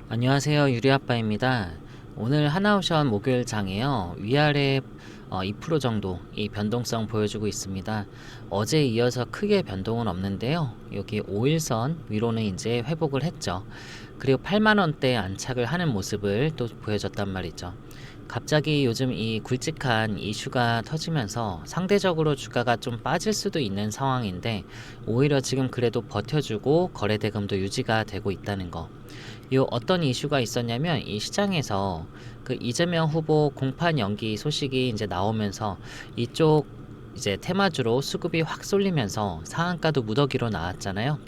안녕하세요. 유리아빠입니다. 오늘 하나오션 목요일장에요. 위아래 2% 정도 이 변동성 보여주고 있습니다. 어제에 이어서 크게 변동은 없는데요. 여기 5일선 위로는 이제 회복을 했죠. 그리고 8만원대 안착을 하는 모습을 또 보여줬단 말이죠. 갑자기 요즘 이 굵직한 이슈가 터지면서 상대적으로 주가가 좀 빠질 수도 있는 상황인데 오히려 지금 그래도 버텨주고 거래대금도 유지가 되고 있다는 거. 요 어떤 이슈가 있었냐면 이 시장에서 그 이재명 후보 공판 연기 소식이 이제 나오면서 이쪽 이제 테마주로 수급이 확 쏠리면서 상한가도 무더기로 나왔잖아요.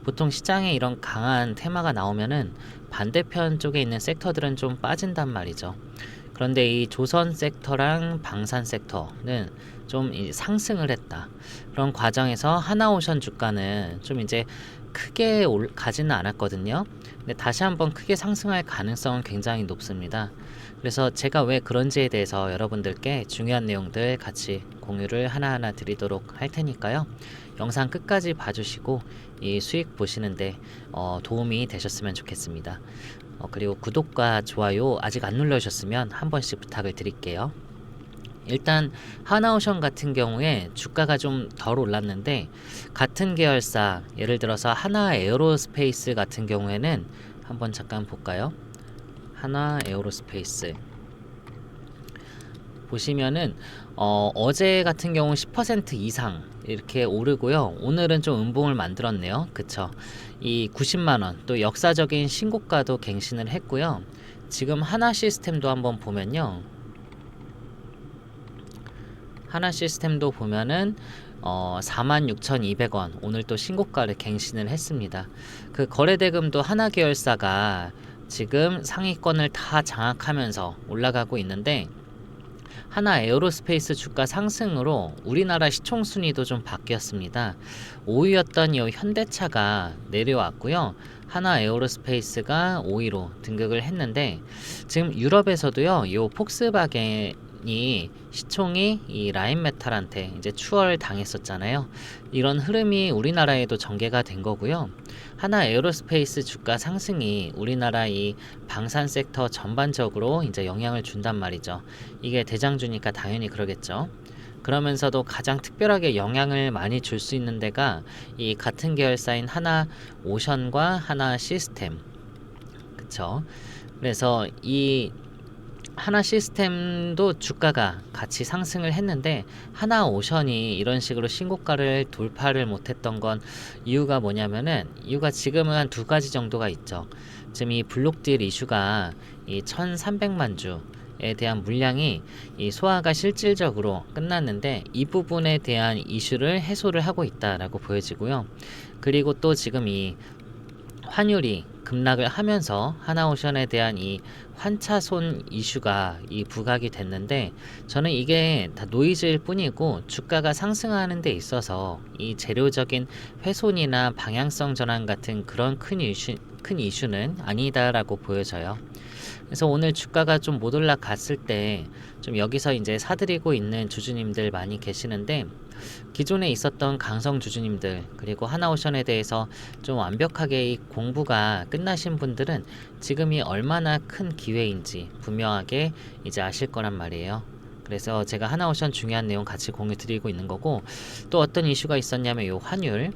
보통 시장에 이런 강한 테마가 나오면은 반대편 쪽에 있는 섹터들은 좀 빠진단 말이죠. 그런데 이 조선 섹터랑 방산 섹터는 좀 상승을 했다. 그런 과정에서 하나오션 주가는 좀 이제 크게 가지는 않았거든요. 근데 다시 한번 크게 상승할 가능성은 굉장히 높습니다. 그래서 제가 왜 그런지에 대해서 여러분들께 중요한 내용들 같이 공유를 하나하나 드리도록 할 테니까요. 영상 끝까지 봐주시고 이 수익 보시는데 도움이 되셨으면 좋겠습니다. 그리고 구독과 좋아요 아직 안 눌러주셨으면 한 번씩 부탁을 드릴게요. 일단 하나오션 같은 경우에 주가가 좀 덜 올랐는데 같은 계열사 예를 들어서 하나 에어로스페이스 같은 경우에는 한번 잠깐 볼까요? 하나 에어로스페이스 보시면은 어제 같은 경우 10% 이상 이렇게 오르고요. 오늘은 좀 음봉을 만들었네요. 그쵸? 이 90만원 또 역사적인 신고가도 갱신을 했고요. 지금 하나 시스템도 한번 보면요. 하나 시스템도 보면은 46,200원 오늘 또 신고가를 갱신을 했습니다. 그 거래대금도 하나 계열사가 지금 상위권을 다 장악하면서 올라가고 있는데 하나 에어로스페이스 주가 상승으로 우리나라 시총 순위도 좀 바뀌었습니다. 5위였던 이 현대차가 내려왔고요. 하나 에어로스페이스가 5위로 등극을 했는데 지금 유럽에서도요. 이 폭스바겐이 시총이 이 라인메탈한테 이제 추월 당했었잖아요. 이런 흐름이 우리나라에도 전개가 된 거고요. 하나 에어로스페이스 주가 상승이 우리나라 이 방산 섹터 전반적으로 이제 영향을 준단 말이죠. 이게 대장주니까 당연히 그러겠죠. 그러면서도 가장 특별하게 영향을 많이 줄 수 있는 데가 이 같은 계열사인 하나 오션과 하나 시스템. 그쵸? 그래서 이 하나 시스템도 주가가 같이 상승을 했는데 하나 오션이 이런 식으로 신고가를 돌파를 못했던 건 이유가 뭐냐면은 이유가 지금은 한 두 가지 정도가 있죠. 지금 이 블록딜 이슈가 이 1300만 주에 대한 물량이 이 소화가 실질적으로 끝났는데 이 부분에 대한 이슈를 해소를 하고 있다라고 보여지고요. 그리고 또 지금 이 환율이 급락을 하면서 하나오션에 대한 이 환차손 이슈가 이 부각이 됐는데 저는 이게 다 노이즈일 뿐이고 주가가 상승하는 데 있어서 이 재료적인 훼손이나 방향성 전환 같은 그런 큰 이슈는 아니다라고 보여져요. 그래서 오늘 주가가 좀 못 올라갔을 때 좀 여기서 이제 사들이고 있는 주주님들 많이 계시는데 기존에 있었던 강성 주주님들 그리고 하나오션에 대해서 좀 완벽하게 이 공부가 끝나신 분들은 지금이 얼마나 큰 기회인지 분명하게 이제 아실 거란 말이에요. 그래서 제가 하나오션 중요한 내용 같이 공유 드리고 있는 거고 또 어떤 이슈가 있었냐면 요 환율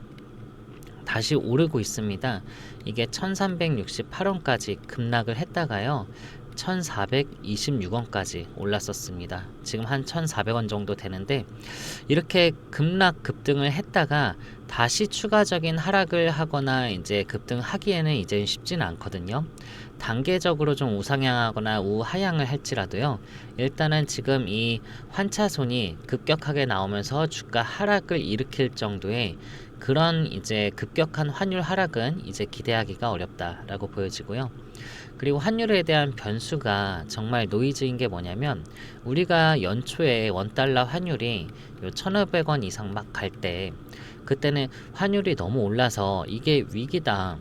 다시 오르고 있습니다. 이게 1368원까지 급락을 했다가요. 1426원까지 올랐었습니다. 지금 한 1400원 정도 되는데 이렇게 급락 급등을 했다가 다시 추가적인 하락을 하거나 이제 급등하기에는 이제 쉽지는 않거든요. 단계적으로 좀 우상향하거나 우하향을 할지라도요. 일단은 지금 이 환차손이 급격하게 나오면서 주가 하락을 일으킬 정도의 그런 이제 급격한 환율 하락은 이제 기대하기가 어렵다라고 보여지고요. 그리고 환율에 대한 변수가 정말 노이즈인 게 뭐냐면 우리가 연초에 원달러 환율이 1,500원 이상 막 갈 때 그때는 환율이 너무 올라서 이게 위기다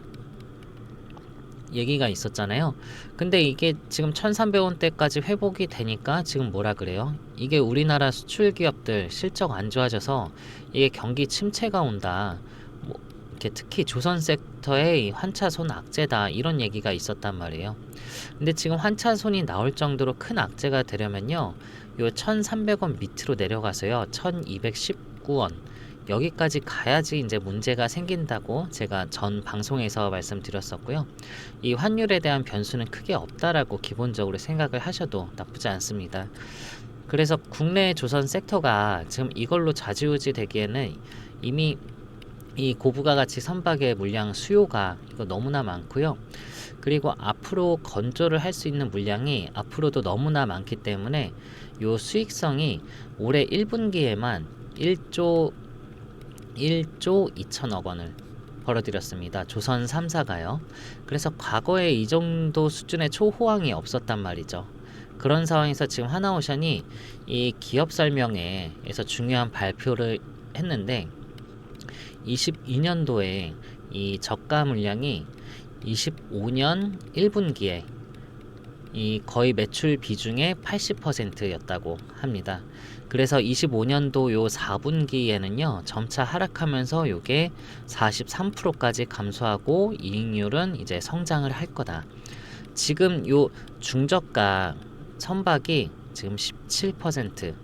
얘기가 있었잖아요. 근데 이게 지금 1,300원대까지 회복이 되니까 지금 뭐라 그래요? 이게 우리나라 수출 기업들 실적 안 좋아져서 이게 경기 침체가 온다. 뭐 이렇게 특히 조선 섹터의 환차손 악재다 이런 얘기가 있었단 말이에요. 근데 지금 환차손이 나올 정도로 큰 악재가 되려면요, 요 1,300원 밑으로 내려가서요 1,219원 여기까지 가야지 이제 문제가 생긴다고 제가 전 방송에서 말씀드렸었고요. 이 환율에 대한 변수는 크게 없다라고 기본적으로 생각을 하셔도 나쁘지 않습니다. 그래서 국내 조선 섹터가 지금 이걸로 좌지우지 되기에는 이미 이 고부가가치 선박의 물량 수요가 이거 너무나 많고요. 그리고 앞으로 건조를 할 수 있는 물량이 앞으로도 너무나 많기 때문에 요 수익성이 올해 1분기에만 1조 2천억 원을 벌어들였습니다. 조선 3사가요. 그래서 과거에 이 정도 수준의 초호황이 없었단 말이죠. 그런 상황에서 지금 하나오션이 이 기업 설명회에서 중요한 발표를 했는데 22년도에 이 저가 물량이 25년 1분기에 이 거의 매출 비중의 80%였다고 합니다. 그래서 25년도 요 4분기에는요 점차 하락하면서 요게 43%까지 감소하고 이익률은 이제 성장을 할 거다. 지금 요 중저가 선박이 지금 17%,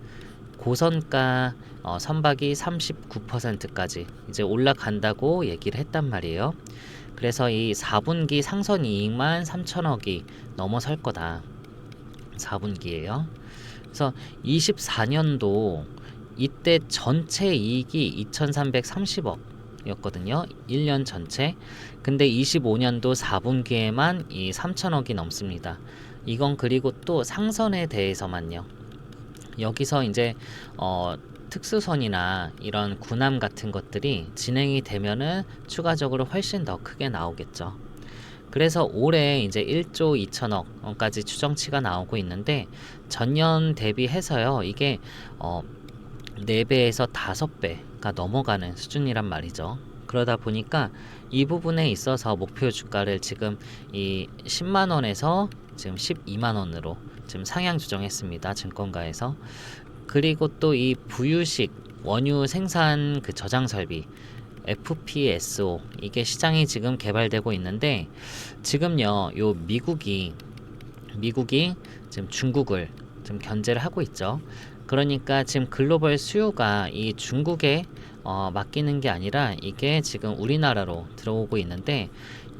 고선가 선박이 39%까지 이제 올라간다고 얘기를 했단 말이에요. 그래서 이 4분기 상선 이익만 3천억이 넘어설 거다. 4분기에요. 그래서 24년도 이때 전체 이익이 2,330억 였거든요. 1년 전체. 근데 25년도 4분기에만 이 3천억이 넘습니다. 이건 그리고 또 상선에 대해서만요. 여기서 이제 특수선이나 이런 군함 같은 것들이 진행이 되면은 추가적으로 훨씬 더 크게 나오겠죠. 그래서 올해 이제 1조 2천억 원까지 추정치가 나오고 있는데 전년 대비해서요. 이게 4배에서 5배가 넘어가는 수준이란 말이죠. 그러다 보니까 이 부분에 있어서 목표 주가를 지금 이 10만 원에서 지금 12만 원으로 지금 상향 조정했습니다. 증권가에서. 그리고 또 이 부유식 원유 생산 그 저장 설비 FPSO 이게 시장이 지금 개발되고 있는데 지금요 요 미국이 지금 중국을 지금 견제를 하고 있죠. 그러니까 지금 글로벌 수요가 이 중국에 맡기는 게 아니라 이게 지금 우리나라로 들어오고 있는데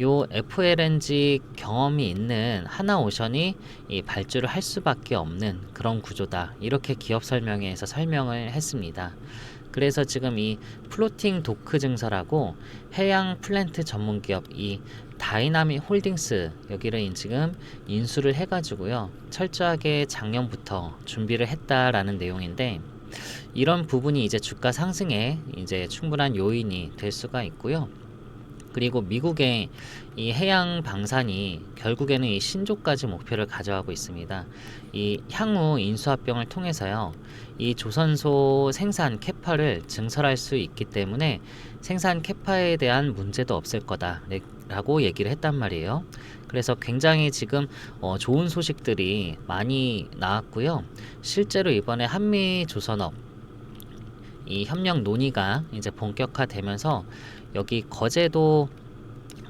요 FLNG 경험이 있는 하나오션이 이 발주를 할 수밖에 없는 그런 구조다. 이렇게 기업 설명회에서 설명을 했습니다. 그래서 지금 이 플로팅 도크 증설하고 해양 플랜트 전문 기업 이 다이나믹 홀딩스 여기를 지금 인수를 해가지고요 철저하게 작년부터 준비를 했다라는 내용인데 이런 부분이 이제 주가 상승에 이제 충분한 요인이 될 수가 있고요. 그리고 미국의 이 해양 방산이 결국에는 이 신조까지 목표를 가져가고 있습니다. 이 향후 인수합병을 통해서요, 이 조선소 생산 캐파를 증설할 수 있기 때문에 생산 캐파에 대한 문제도 없을 거다라고 얘기를 했단 말이에요. 그래서 굉장히 지금 좋은 소식들이 많이 나왔고요. 실제로 이번에 한미 조선업 이 협력 논의가 이제 본격화되면서 여기 거제도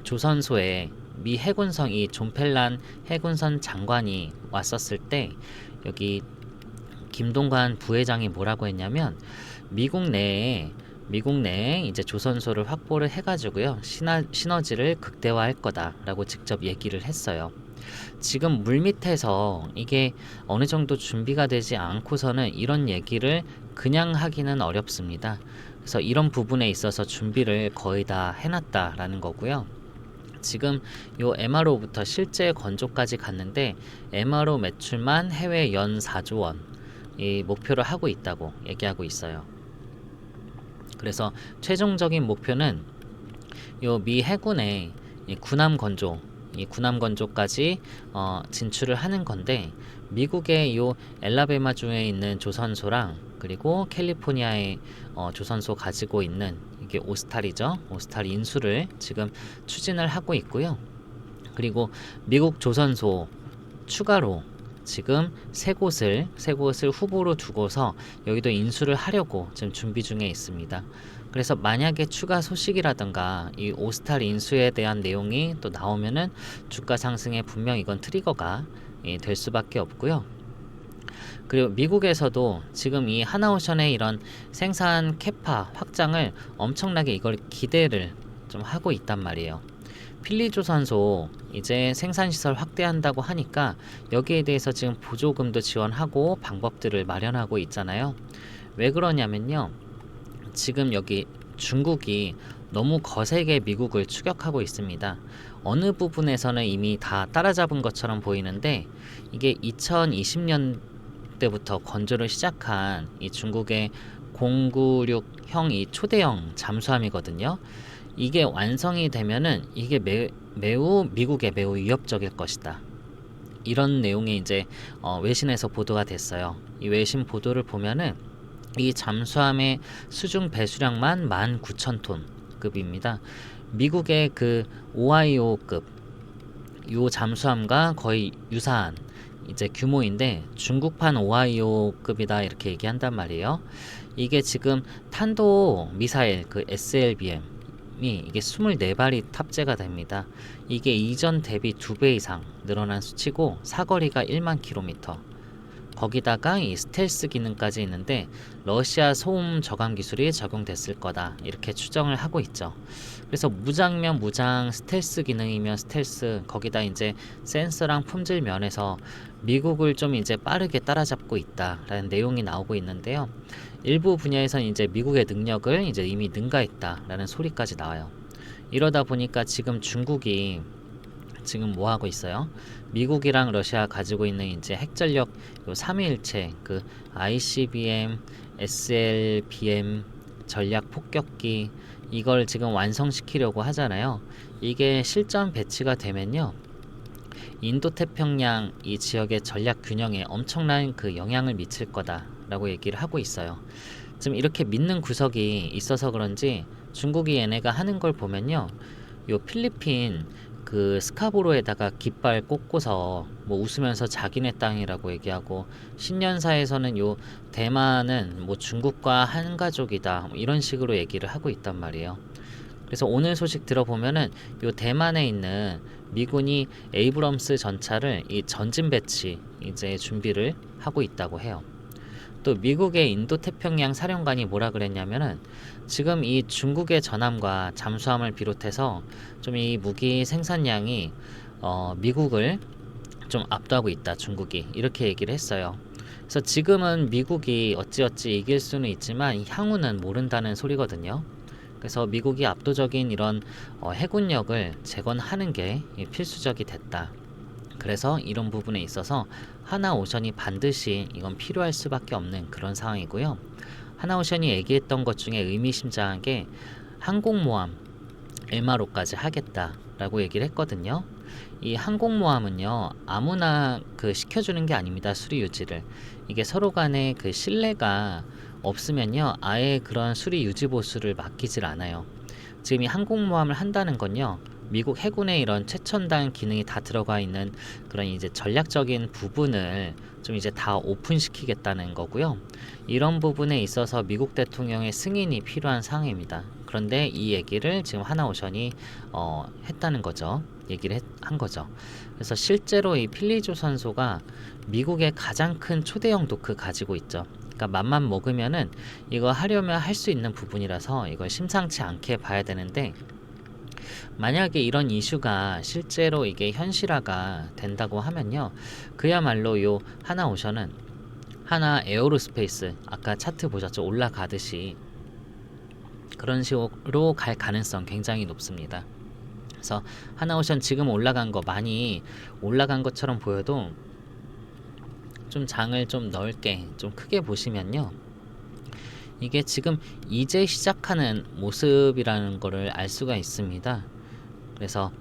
조선소에 미 해군성 이 존펠란 해군선 장관이 왔었을 때 여기 김동관 부회장이 뭐라고 했냐면 미국 내에 이제 조선소를 확보를 해가지고요 시너지를 극대화할 거다라고 직접 얘기를 했어요. 지금 물밑에서 이게 어느 정도 준비가 되지 않고서는 이런 얘기를 그냥 하기는 어렵습니다. 그래서 이런 부분에 있어서 준비를 거의 다 해놨다라는 거고요. 지금 요 MRO부터 실제 건조까지 갔는데 MRO 매출만 해외 연 4조 원 이 목표를 하고 있다고 얘기하고 있어요. 그래서 최종적인 목표는 요 미 해군의 이 군함 건조까지 진출을 하는 건데 미국의 요 엘라베마주에 있는 조선소랑 그리고 캘리포니아의 조선소 가지고 있는 이게 오스탈이죠. 오스탈 인수를 지금 추진을 하고 있고요. 그리고 미국 조선소 추가로 지금 세 곳을 후보로 두고서 여기도 인수를 하려고 지금 준비 중에 있습니다. 그래서 만약에 추가 소식이라든가 이 오스탈 인수에 대한 내용이 또 나오면은 주가 상승에 분명 이건 트리거가 될 수밖에 없고요. 그리고 미국에서도 지금 이 하나오션의 이런 생산 캐파 확장을 엄청나게 이걸 기대를 좀 하고 있단 말이에요. 필리조선소 이제 생산시설 확대한다고 하니까 여기에 대해서 지금 보조금도 지원하고 방법들을 마련하고 있잖아요. 왜 그러냐면요. 지금 여기 중국이 너무 거세게 미국을 추격하고 있습니다. 어느 부분에서는 이미 다 따라잡은 것처럼 보이는데 이게 2020년대부터 건조를 시작한 이 중국의 096형 이 초대형 잠수함이거든요. 이게 완성이 되면은 이게 매우 미국에 매우 위협적일 것이다. 이런 내용이 이제 외신에서 보도가 됐어요. 이 외신 보도를 보면은 이 잠수함의 수중 배수량만 19,000톤 급입니다. 미국의 그 오하이오급 요 잠수함과 거의 유사한 이제 규모인데 중국판 오하이오급이다 이렇게 얘기한단 말이에요. 이게 지금 탄도 미사일 그 SLBM이 이게 24발이 탑재가 됩니다. 이게 이전 대비 2배 이상 늘어난 수치고 사거리가 1만 킬로미터. 거기다가 이 스텔스 기능까지 있는데 러시아 소음 저감 기술이 적용됐을 거다 이렇게 추정을 하고 있죠. 그래서 무장면 무장, 스텔스 기능이면 스텔스, 거기다 이제 센서랑 품질 면에서 미국을 좀 이제 빠르게 따라잡고 있다라는 내용이 나오고 있는데요. 일부 분야에서는 이제 미국의 능력을 이제 이미 능가했다라는 소리까지 나와요. 이러다 보니까 지금 중국이 지금 뭐 하고 있어요? 미국이랑 러시아 가지고 있는 이제 핵전력 요 삼위일체 그 ICBM, SLBM 전략 폭격기 이걸 지금 완성시키려고 하잖아요. 이게 실전 배치가 되면요. 인도태평양 이 지역의 전략 균형에 엄청난 그 영향을 미칠 거다라고 얘기를 하고 있어요. 지금 이렇게 믿는 구석이 있어서 그런지 중국이 얘네가 하는 걸 보면요. 요 필리핀 그 스카보로에다가 깃발 꽂고서 뭐 웃으면서 자기네 땅이라고 얘기하고 신년사에서는 요 대만은 뭐 중국과 한 가족이다 뭐 이런 식으로 얘기를 하고 있단 말이에요. 그래서 오늘 소식 들어보면은 요 대만에 있는 미군이 에이브럼스 전차를 이 전진 배치 이제 준비를 하고 있다고 해요. 또 미국의 인도태평양 사령관이 뭐라 그랬냐면은 지금 이 중국의 전함과 잠수함을 비롯해서 좀 이 무기 생산량이 미국을 좀 압도하고 있다 중국이 이렇게 얘기를 했어요. 그래서 지금은 미국이 어찌어찌 이길 수는 있지만 향후는 모른다는 소리거든요. 그래서 미국이 압도적인 이런 해군력을 재건하는 게 필수적이 됐다. 그래서 이런 부분에 있어서 하나오션이 반드시 이건 필요할 수밖에 없는 그런 상황이고요. 하나오션이 얘기했던 것 중에 의미심장한 게 항공모함 엘마로까지 하겠다라고 얘기를 했거든요. 이 항공모함은요 아무나 그 시켜주는 게 아닙니다. 수리 유지를 이게 서로 간에 그 신뢰가 없으면요 아예 그런 수리 유지 보수를 맡기질 않아요. 지금 이 항공모함을 한다는 건요 미국 해군의 이런 최첨단 기능이 다 들어가 있는 그런 이제 전략적인 부분을 좀 이제 다 오픈시키겠다는 거고요. 이런 부분에 있어서 미국 대통령의 승인이 필요한 상황입니다. 그런데 이 얘기를 지금 하나오션이 했다는 거죠. 한 거죠. 그래서 실제로 이 필리조선소가 미국의 가장 큰 초대형 도크 가지고 있죠. 그러니까 맘만 먹으면은 이거 하려면 할 수 있는 부분이라서 이걸 심상치 않게 봐야 되는데 만약에 이런 이슈가 실제로 이게 현실화가 된다고 하면요. 그야말로 요 하나오션은 하나 에어로스페이스 아까 차트 보셨죠? 올라가듯이 그런 식으로 갈 가능성 굉장히 높습니다. 그래서 하나오션 지금 올라간 거 많이 올라간 것처럼 보여도 좀 장을 좀 넓게 좀 크게 보시면요. 이게 지금 이제 시작하는 모습이라는 거를 알 수가 있습니다. 그래서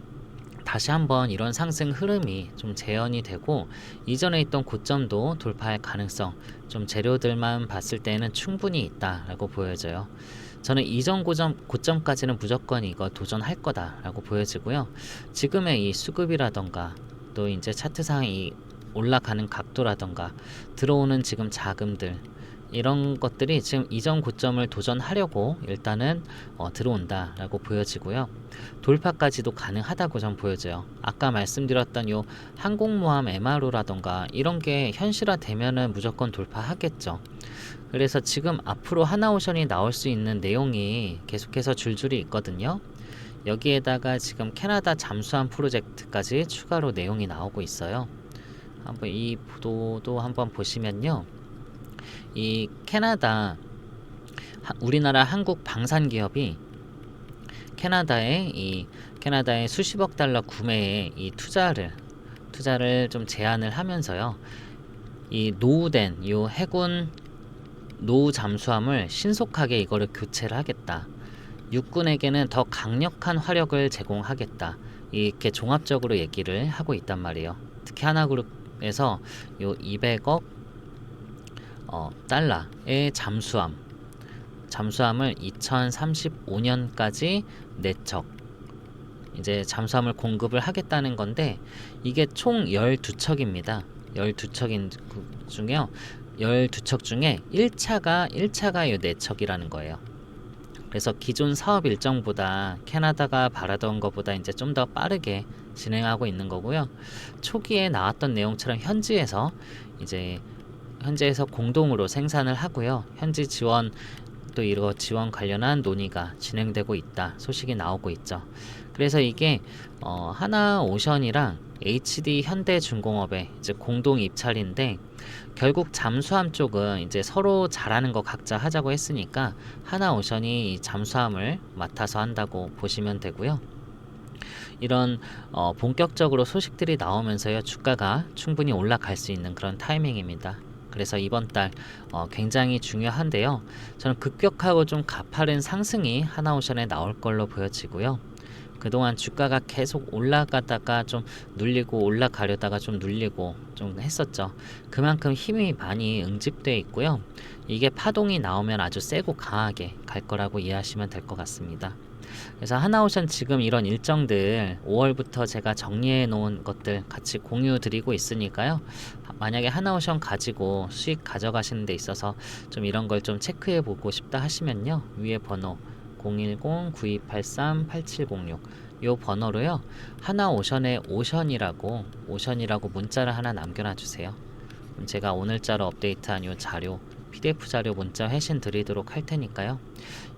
다시 한번 이런 상승 흐름이 좀 재현이 되고 이전에 있던 고점도 돌파할 가능성 좀 재료들만 봤을 때는 충분히 있다라고 보여져요. 저는 이전 고점까지는 무조건 이거 도전할 거다라고 보여지고요. 지금의 이 수급이라던가 또 이제 차트상 이 올라가는 각도라던가 들어오는 지금 자금들 이런 것들이 지금 이전 고점을 도전하려고 일단은 들어온다라고 보여지고요. 돌파까지도 가능하다고 전 보여져요. 아까 말씀드렸던 요 항공모함 MRO라던가 이런 게 현실화되면은 무조건 돌파하겠죠. 그래서 지금 앞으로 하나오션이 나올 수 있는 내용이 계속해서 줄줄이 있거든요. 여기에다가 지금 캐나다 잠수함 프로젝트까지 추가로 내용이 나오고 있어요. 한번 이 보도도 한번 보시면요. 이 캐나다 우리나라 한국 방산 기업이 캐나다의 수십억 달러 구매에 이 투자를 좀 제한을 하면서요. 이 노후된 요 해군 노후 잠수함을 신속하게 이거를 교체를 하겠다. 육군에게는 더 강력한 화력을 제공하겠다. 이렇게 종합적으로 얘기를 하고 있단 말이에요. 특히 하나그룹에서 요 200억 달러의 잠수함을 2035년까지 내척 이제 잠수함을 공급을 하겠다는 건데 이게 총 12척입니다. 12척인 중에요. 12척 중에 1차가 요 내척이라는 거예요. 그래서 기존 사업 일정보다 캐나다가 바라던 것보다 이제 좀 더 빠르게 진행하고 있는 거고요. 초기에 나왔던 내용처럼 현지에서 공동으로 생산을 하고요. 현지 지원 또 이거 지원 관련한 논의가 진행되고 있다. 소식이 나오고 있죠. 그래서 이게 하나오션이랑 HD 현대중공업의 이제 공동 입찰인데 결국 잠수함 쪽은 이제 서로 잘하는 거 각자 하자고 했으니까 하나오션이 이 잠수함을 맡아서 한다고 보시면 되고요. 이런 본격적으로 소식들이 나오면서요. 주가가 충분히 올라갈 수 있는 그런 타이밍입니다. 그래서 이번 달 굉장히 중요한데요. 저는 급격하고 좀 가파른 상승이 하나오션에 나올 걸로 보여지고요. 그동안 주가가 계속 올라가다가 좀 눌리고 올라가려다가 좀 눌리고 좀 했었죠. 그만큼 힘이 많이 응집되어 있고요. 이게 파동이 나오면 아주 세고 강하게 갈 거라고 이해하시면 될 것 같습니다. 그래서 하나오션 지금 이런 일정들 5월부터 제가 정리해 놓은 것들 같이 공유 드리고 있으니까요. 만약에 하나오션 가지고 수익 가져가시는 데 있어서 좀 이런 걸 좀 체크해 보고 싶다 하시면요. 위에 번호 010-9283-8706 요 번호로요. 하나오션의 오션이라고 문자를 하나 남겨놔 주세요. 그럼 제가 오늘자로 업데이트한 요 자료 PDF 자료 문자 회신 드리도록 할 테니까요.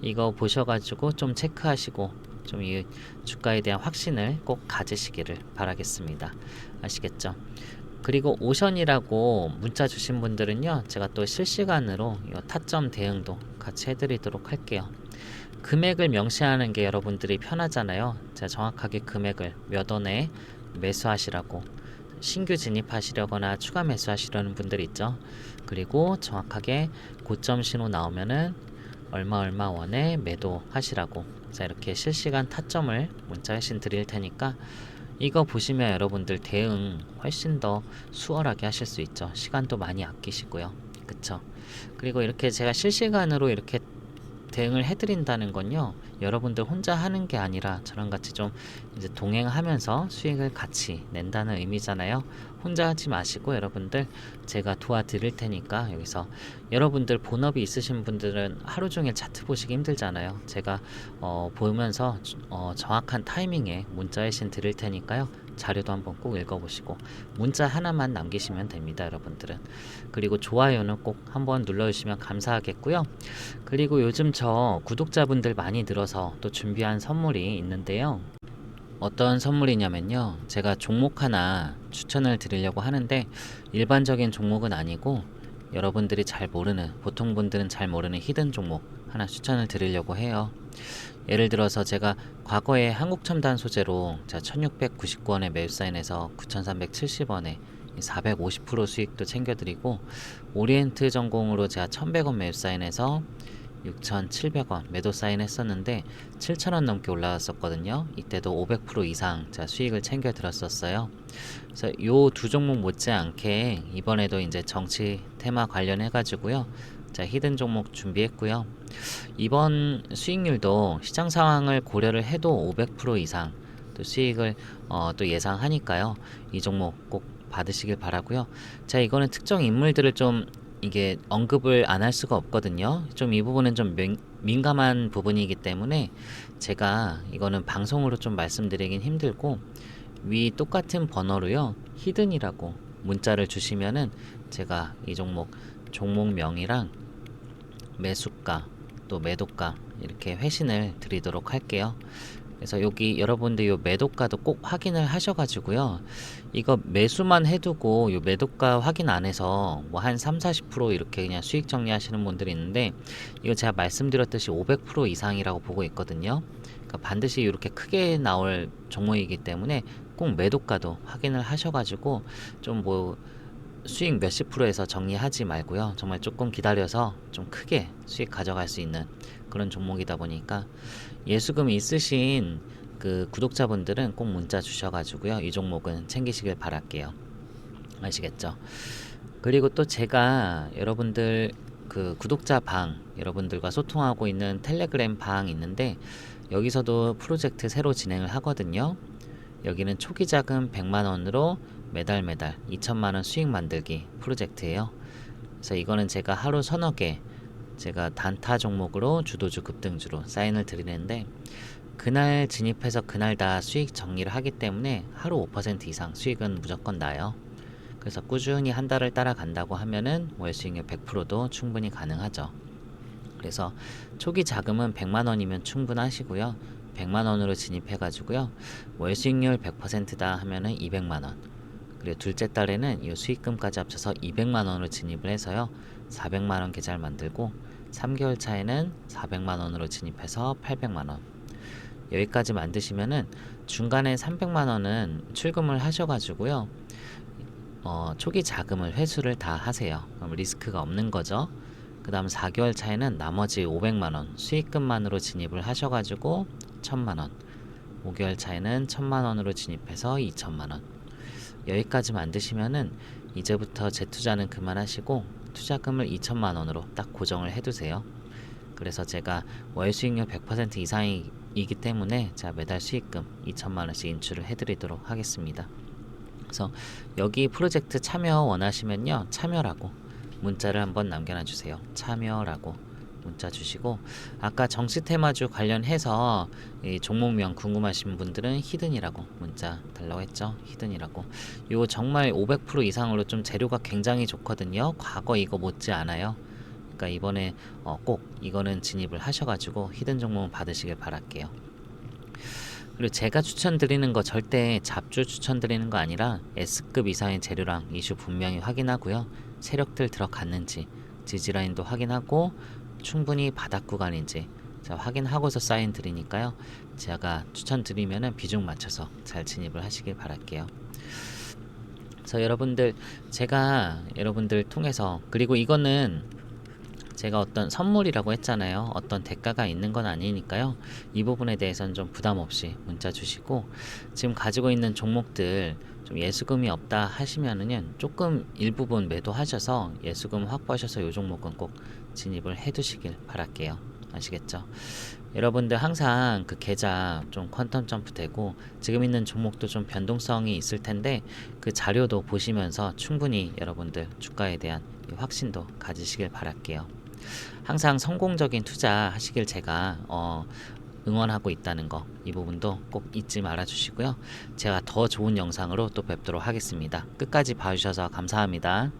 이거 보셔가지고 좀 체크하시고 좀 이 주가에 대한 확신을 꼭 가지시기를 바라겠습니다. 아시겠죠? 그리고 오션이라고 문자 주신 분들은요. 제가 또 실시간으로 이 타점 대응도 같이 해드리도록 할게요. 금액을 명시하는 게 여러분들이 편하잖아요. 제가 정확하게 금액을 몇 원에 매수하시라고 신규 진입하시려거나 추가 매수하시려는 분들 있죠. 그리고 정확하게 고점 신호 나오면은 얼마 원에 매도하시라고 자 이렇게 실시간 타점을 문자 회신 드릴 테니까 이거 보시면 여러분들 대응 훨씬 더 수월하게 하실 수 있죠. 시간도 많이 아끼시고요. 그쵸? 그리고 이렇게 제가 실시간으로 이렇게 대응을 해드린다는 건요. 여러분들 혼자 하는 게 아니라 저랑 같이 좀 이제 동행하면서 수익을 같이 낸다는 의미잖아요. 혼자 하지 마시고 여러분들 제가 도와드릴 테니까 여기서 여러분들 본업이 있으신 분들은 하루 종일 차트 보시기 힘들잖아요. 제가 보면서 정확한 타이밍에 문자 회신 드릴 테니까요. 자료도 한번 꼭 읽어보시고 문자 하나만 남기시면 됩니다. 여러분들은. 그리고 좋아요는 꼭 한번 눌러주시면 감사하겠고요. 그리고 요즘 저 구독자분들 많이 늘어서 또 준비한 선물이 있는데요. 어떤 선물이냐면요. 제가 종목 하나 추천을 드리려고 하는데 일반적인 종목은 아니고 여러분들이 잘 모르는 보통 분들은 잘 모르는 히든 종목 하나 추천을 드리려고 해요. 예를 들어서 제가 과거에 한국첨단 소재로 제가 1699원에 매수 사인해서 9370원에 450% 수익도 챙겨드리고 오리엔트 전공으로 제가 1100원 매수 사인해서 6,700원 매도 사인 했었는데 7,000원 넘게 올라왔었거든요. 이때도 500% 이상 제가 수익을 챙겨 들었었어요. 그래서 요 두 종목 못지않게 이번에도 이제 정치 테마 관련해 가지고요. 자, 히든 종목 준비했고요. 이번 수익률도 시장 상황을 고려를 해도 500% 이상 또 수익을 또 예상하니까요. 이 종목 꼭 받으시길 바라고요. 자, 이거는 특정 인물들을 좀 이게 언급을 안 할 수가 없거든요. 좀 이 부분은 좀 민감한 부분이기 때문에 제가 이거는 방송으로 좀 말씀드리긴 힘들고, 위 똑같은 번호로요, 히든이라고 문자를 주시면은 제가 이 종목명이랑 매수가 또 매도가 이렇게 회신을 드리도록 할게요. 그래서 여기 여러분들 요 매도가도 꼭 확인을 하셔가지고요, 이거 매수만 해두고 요 매도가 확인 안 해서 뭐 한 3-40% 이렇게 그냥 수익 정리하시는 분들이 있는데, 이거 제가 말씀드렸듯이 500% 이상이라고 보고 있거든요. 그러니까 반드시 이렇게 크게 나올 종목이기 때문에 꼭 매도가도 확인을 하셔가지고 좀 뭐 수익 몇십 프로에서 정리하지 말고요, 정말 조금 기다려서 좀 크게 수익 가져갈 수 있는 그런 종목이다 보니까, 예수금 있으신 그 구독자분들은 꼭 문자 주셔가지고요, 이 종목은 챙기시길 바랄게요. 아시겠죠? 그리고 또 제가 여러분들 그 구독자 방, 여러분들과 소통하고 있는 텔레그램 방 있는데, 여기서도 프로젝트 새로 진행을 하거든요. 여기는 초기 자금 100만원으로 매달 2천만원 수익 만들기 프로젝트예요. 그래서 이거는 제가 하루 서너 개, 제가 단타 종목으로 주도주 급등주로 사인을 드리는데, 그날 진입해서 그날 다 수익 정리를 하기 때문에 하루 5% 이상 수익은 무조건 나요. 그래서 꾸준히 한 달을 따라간다고 하면은 월 수익률 100%도 충분히 가능하죠. 그래서 초기 자금은 100만원이면 충분하시고요, 100만원으로 진입해가지고요, 월 수익률 100%다 하면은 200만원, 그리고 둘째 달에는 이 수익금까지 합쳐서 200만원으로 진입을 해서요, 400만원 계좌를 만들고, 3개월 차에는 400만원으로 진입해서 800만원, 여기까지 만드시면은 중간에 300만원은 출금을 하셔가지고요, 초기 자금을 회수를 다 하세요. 그럼 리스크가 없는 거죠. 그 다음 4개월 차에는 나머지 500만원 수익금만으로 진입을 하셔가지고 1000만원, 5개월 차에는 1000만원으로 진입해서 2000만원, 여기까지 만드시면은 이제부터 재투자는 그만하시고 투자금을 2000만원으로 딱 고정을 해두세요. 그래서 제가 월 수익률 100% 이상이기 때문에 제가 매달 수익금 2000만원씩 인출을 해드리도록 하겠습니다. 그래서 여기 프로젝트 참여 원하시면요, 참여라고 문자를 한번 남겨놔 주세요. 참여라고 문자 주시고, 아까 정시테마주 관련해서 이 종목명 궁금하신 분들은 히든이라고 문자 달라고 했죠. 히든이라고. 이거 정말 500% 이상으로 좀 재료가 굉장히 좋거든요. 과거 이거 못지 않아요. 그러니까 이번에 꼭 이거는 진입을 하셔가지고 히든 종목은 받으시길 바랄게요. 그리고 제가 추천드리는 거 절대 잡주 추천드리는 거 아니라 S급 이상의 재료랑 이슈 분명히 확인하고요, 세력들 들어갔는지 지지라인도 확인하고 충분히 바닥 구간인지 자 확인하고서 사인 드리니까요, 제가 추천드리면은 비중 맞춰서 잘 진입을 하시길 바랄게요. 그래서 여러분들, 제가 여러분들 통해서, 그리고 이거는 제가 어떤 선물이라고 했잖아요. 어떤 대가가 있는 건 아니니까요, 이 부분에 대해서는 좀 부담 없이 문자 주시고, 지금 가지고 있는 종목들 좀 예수금이 없다 하시면은 조금 일부분 매도하셔서 예수금 확보하셔서 이 종목은 꼭 진입을 해 두시길 바랄게요. 아시겠죠? 여러분들 항상 그 계좌 좀 퀀텀 점프 되고 지금 있는 종목도 좀 변동성이 있을 텐데, 그 자료도 보시면서 충분히 여러분들 주가에 대한 확신도 가지시길 바랄게요. 항상 성공적인 투자 하시길 제가 응원하고 있다는 거, 이 부분도 꼭 잊지 말아 주시고요. 제가 더 좋은 영상으로 또 뵙도록 하겠습니다. 끝까지 봐주셔서 감사합니다.